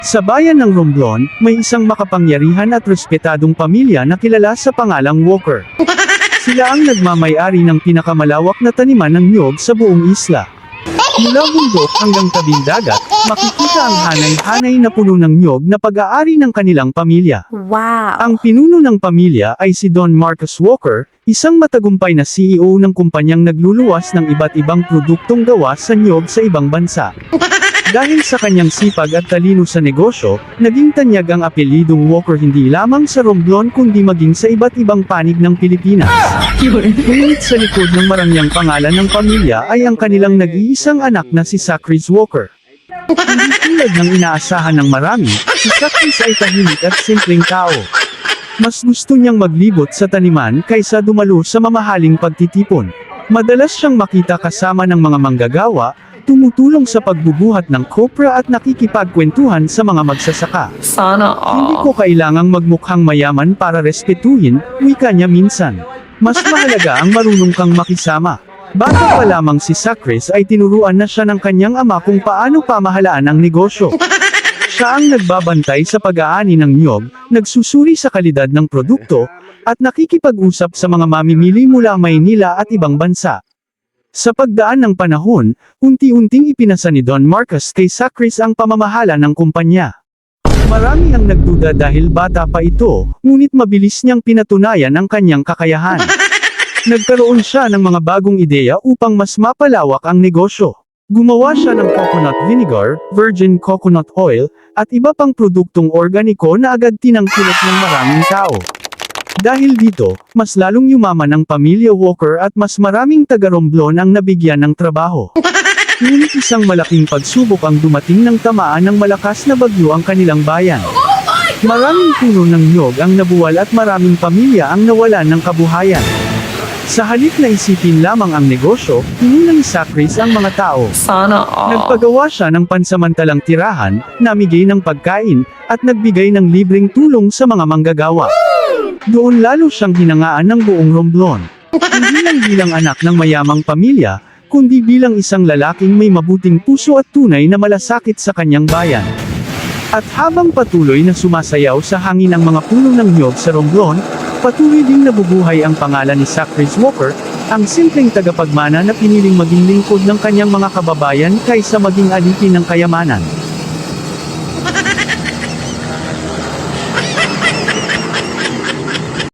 Sa bayan ng Romblon, may isang makapangyarihan at respetadong pamilya na kilala sa pangalang Walker. Sila ang nagmamay-ari ng pinakamalawak na taniman ng niyog sa buong isla. Mula bundok hanggang tabing dagat, makikita ang hanay-hanay na puno ng niyog na pag-aari ng kanilang pamilya. Wow! Ang pinuno ng pamilya ay si Don Marcus Walker, isang matagumpay na CEO ng kumpanyang nagluluwas ng iba't ibang produktong gawa sa niyog sa ibang bansa. Dahil sa kanyang sipag at talino sa negosyo, naging tanyag ang apelyidong Walker hindi lamang sa Romblon kundi maging sa iba't ibang panig ng Pilipinas. Ngunit sa likod ng marangyang pangalan ng pamilya ay ang kanilang nag-iisang anak na si Sacris Walker. Hindi tulad ng inaasahan ng marami, si Sacris ay tahimik at simpleng tao. Mas gusto niyang maglibot sa taniman kaysa dumalo sa mamahaling pagtitipon. Madalas siyang makita kasama ng mga manggagawa, tumutulong sa pagbubuhat ng kopra at nakikipagkwentuhan sa mga magsasaka. Sana Hindi all. ko kailangang magmukhang mayaman para respetuhin, wika niya minsan. Mas mahalaga ang marunong kang makisama. Bata pa lamang si Sacris ay tinuruan na siya ng kanyang ama kung paano pamahalaan ang negosyo. Siya ang nagbabantay sa pag-aani ng niyog, nagsusuri sa kalidad ng produkto, at nakikipag-usap sa mga mamimili mula Maynila at ibang bansa. Sa pagdaan ng panahon, unti-unting ipinasa ni Don Marcus kay Sacris ang pamamahala ng kumpanya. Marami ang nagduda dahil bata pa ito, ngunit mabilis niyang pinatunayan ang kanyang kakayahan. Nagkaroon siya ng mga bagong ideya upang mas mapalawak ang negosyo. Gumawa siya ng coconut vinegar, virgin coconut oil, at iba pang produktong organiko na agad tinangkilik ng maraming tao. Dahil dito, mas lalong yumaman ang pamilya Walker at mas maraming taga-Romblon ang nabigyan ng trabaho. Ngunit isang malaking pagsubok ang dumating ng tamaan ng malakas na bagyo ang kanilang bayan. Maraming puno ng niyog ang nabuwal at maraming pamilya ang nawalan ng kabuhayan. Sa halip na isipin lamang ang negosyo, hinuna ni Sacris ang mga tao. Sana all. Nagpagawa siya ng pansamantalang tirahan, namigay ng pagkain, at nagbigay ng libreng tulong sa mga manggagawa. Doon lalo siyang hinangaan ng buong Romblon. Hindi lang bilang anak ng mayamang pamilya, kundi bilang isang lalaking may mabuting puso at tunay na malasakit sa kanyang bayan. At habang patuloy na sumasayaw sa hangin ang mga puno ng niyog sa Romblon, patuloy ding nabubuhay ang pangalan ni Sacris Walker, ang simpleng tagapagmana na piniling maging lingkod ng kanyang mga kababayan kaysa maging alipin ng kayamanan.